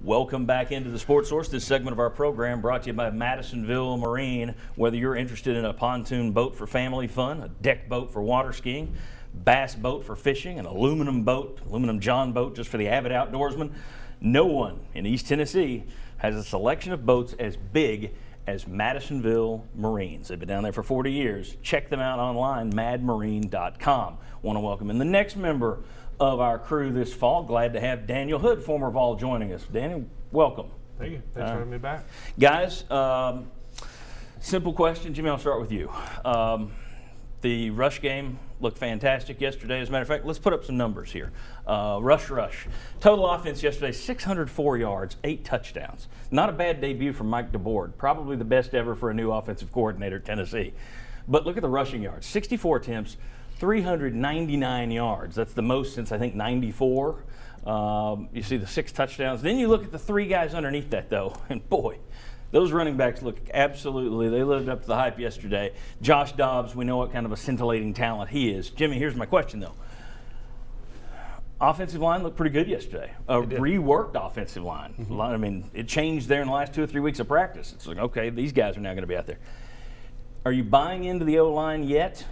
Welcome back into the Sports Source. This segment of our program brought to you by Madisonville Marine. Whether you're interested in a pontoon boat for family fun, a deck boat for water skiing, bass boat for fishing, an aluminum John boat just for the avid outdoorsman, no one in East Tennessee has a selection of boats as big as Madisonville Marines. They've been down there for 40 years. Check them out online, madmarine.com. Want to welcome in the next member of our crew this fall. Glad to have Daniel Hood, former Vol, joining us. Daniel, welcome. Thank you. Thanks for having me back. Guys, simple question. Jimmy, I'll start with you. The rush game looked fantastic yesterday. As a matter of fact, let's put up some numbers here. Rush. Total offense yesterday, 604 yards, 8 touchdowns. Not a bad debut from Mike DeBoard. Probably the best ever for a new offensive coordinator at Tennessee. But look at the rushing yards. 64 attempts, 399 yards. That's the most since, I think, 94. You see the 6 touchdowns. Then you look at the 3 guys underneath that, though, and boy, those running backs look absolutely, they lived up to the hype yesterday. Josh Dobbs, we know what kind of a scintillating talent he is. Jimmy, here's my question, though. Offensive line looked pretty good yesterday. A reworked offensive line. Mm-hmm. I mean, it changed there in the last 2 or 3 weeks of practice. It's like, okay, these guys are now going to be out there. Are you buying into the O-line yet?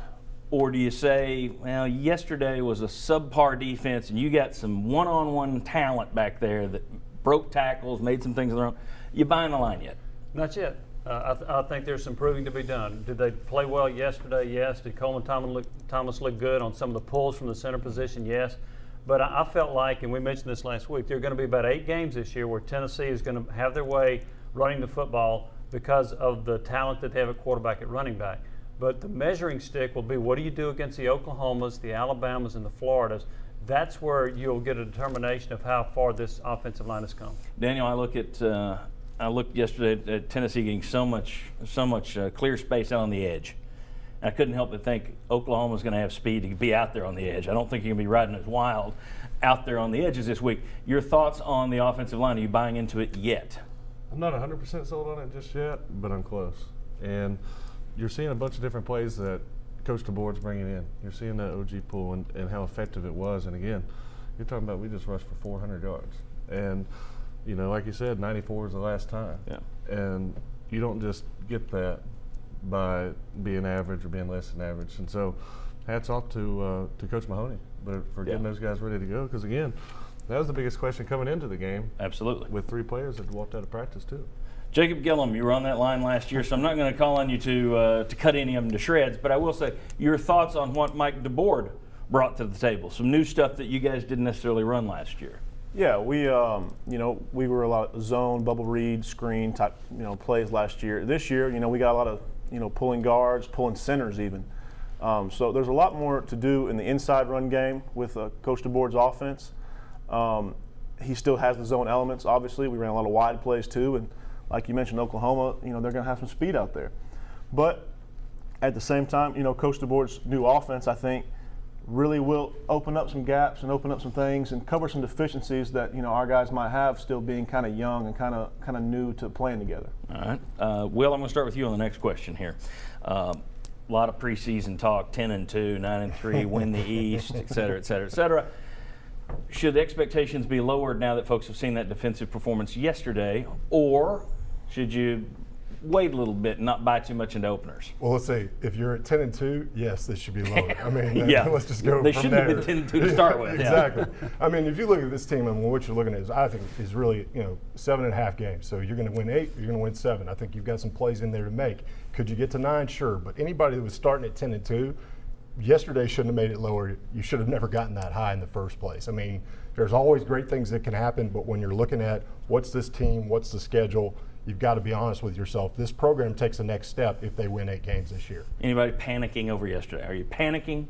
Or do you say, well, yesterday was a subpar defense and you got some one-on-one talent back there that broke tackles, made some things of their own. You buying the line yet? Not yet. I think there's some proving to be done. Did they play well yesterday? Yes. Did Coleman Thomas look good on some of the pulls from the center position? Yes. But I felt like, and we mentioned this last week, there are going to be about 8 games this year where Tennessee is going to have their way running the football because of the talent that they have at quarterback, at running back. But the measuring stick will be, what do you do against the Oklahomas, the Alabamas, and the Floridas? That's where you'll get a determination of how far this offensive line has come. Daniel, I looked yesterday at Tennessee getting so much clear space out on the edge. I couldn't help but think Oklahoma's going to have speed to be out there on the edge. I don't think you're going to be riding as wild out there on the edges this week. Your thoughts on the offensive line? Are you buying into it yet? I'm not 100% sold on it just yet, but I'm close. And you're seeing a bunch of different plays that Coach DeBoard's bringing in. You're seeing that OG pull and how effective it was. And again, you're talking about we just rushed for 400 yards. And, you know, like you said, 94 is the last time. Yeah. And you don't just get that by being average or being less than average. And so hats off to Coach Mahoney for getting those guys ready to go. Because, again, that was the biggest question coming into the game. Absolutely. With 3 players that walked out of practice, too. Jacob Gillum, you were on that line last year, so I'm not going to call on you to cut any of them to shreds, but I will say your thoughts on what Mike DeBoard brought to the table, some new stuff that you guys didn't necessarily run last year. Yeah, we were a lot of zone, bubble read, screen type plays last year. This year, we got a lot of pulling guards, pulling centers even. So there's a lot more to do in the inside run game with Coach DeBoard's offense. He still has the zone elements. Obviously, we ran a lot of wide plays too, and like you mentioned, Oklahoma, they're going to have some speed out there. But at the same time, Coach DeBoard's new offense, I think, really will open up some gaps and open up some things and cover some deficiencies that, our guys might have still being kind of young and kind of new to playing together. All right. Will, I'm going to start with you on the next question here. A lot of preseason talk, 10-2, 9-3, win the East, et cetera, et cetera, et cetera. Should the expectations be lowered now that folks have seen that defensive performance yesterday, or should you wait a little bit and not buy too much into openers? Well, let's see. If you're at 10-2, yes, they should be lowered. I mean, let's just go they from there. They shouldn't have been 10-2 to start with. Exactly. I mean, if you look at this team and what you're looking at, I think is really 7.5 games. So you're going to win 8, you're going to win 7. I think you've got some plays in there to make. Could you get to 9? Sure. But anybody that was starting at 10-2, yesterday shouldn't have made it lower. You should have never gotten that high in the first place. I mean, there's always great things that can happen, but when you're looking at what's this team, what's the schedule, you've got to be honest with yourself. This program takes the next step if they win 8 games this year. Anybody panicking over yesterday? Are you panicking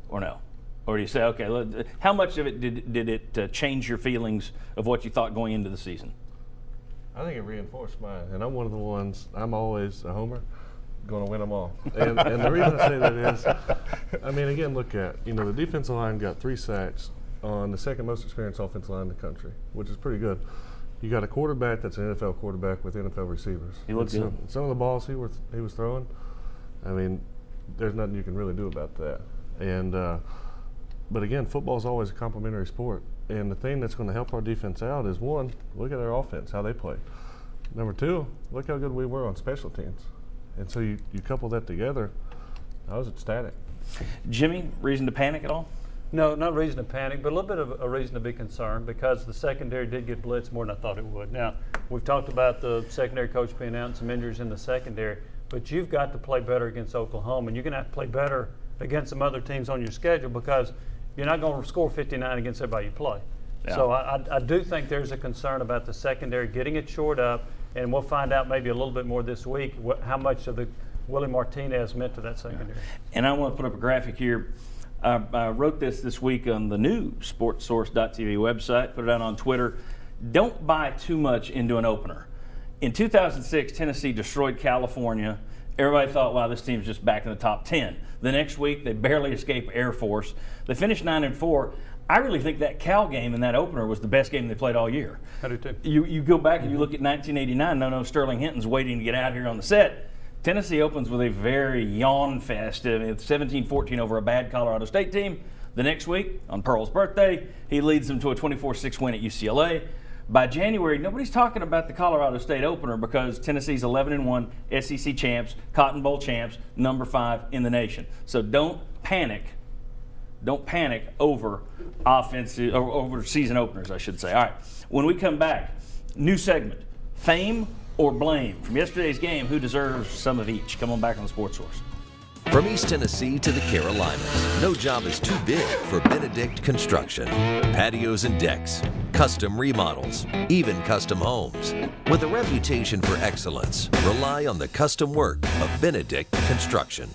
or no? Or do you say, okay, how much of it did it change your feelings of what you thought going into the season? I think it reinforced mine. And I'm one of the ones, I'm always a homer, going to win them all. And the reason I say that is, I mean, again, look at, the defensive line got 3 sacks on the second most experienced offensive line in the country, which is pretty good. You got a quarterback that's an NFL quarterback with NFL receivers. He looks good. Some of the balls he was throwing, I mean, there's nothing you can really do about that. And but again, football is always a complementary sport. And the thing that's going to help our defense out is, one, look at our offense, how they play. Number two, look how good we were on special teams. And so you couple that together, I was ecstatic. Jimmy, reason to panic at all? No, not reason to panic, but a little bit of a reason to be concerned because the secondary did get blitzed more than I thought it would. Now, we've talked about the secondary coach being out and some injuries in the secondary, but you've got to play better against Oklahoma, and you're going to have to play better against some other teams on your schedule because you're not going to score 59 against everybody you play. Yeah. So I do think there's a concern about the secondary getting it shored up, and we'll find out maybe a little bit more this week how much of the Willie Martinez meant to that secondary. And I want to put up a graphic here. I wrote this week on the new sportsource.tv website, put it out on Twitter. Don't buy too much into an opener. In 2006, Tennessee destroyed California. Everybody thought, wow, this team's just back in the top 10. The next week, they barely escaped Air Force. They finished 9-4. I really think that Cal game in that opener was the best game they played all year. I do too. You go back and you look at 1989, no, Sterling Hinton's waiting to get out here on the set. Tennessee opens with a very yawn fest, 17-14 over a bad Colorado State team. The next week, on Pearl's birthday, he leads them to a 24-6 win at UCLA. By January, nobody's talking about the Colorado State opener because Tennessee's 11-1 SEC champs, Cotton Bowl champs, number 5 in the nation. So don't panic. Don't panic over offensive or over season openers, I should say. All right, when we come back, new segment, fame or blame. From yesterday's game, who deserves some of each? Come on back on the Sports Source. From East Tennessee to the Carolinas, no job is too big for Benedict Construction. Patios and decks, custom remodels, even custom homes. With a reputation for excellence, rely on the custom work of Benedict Construction.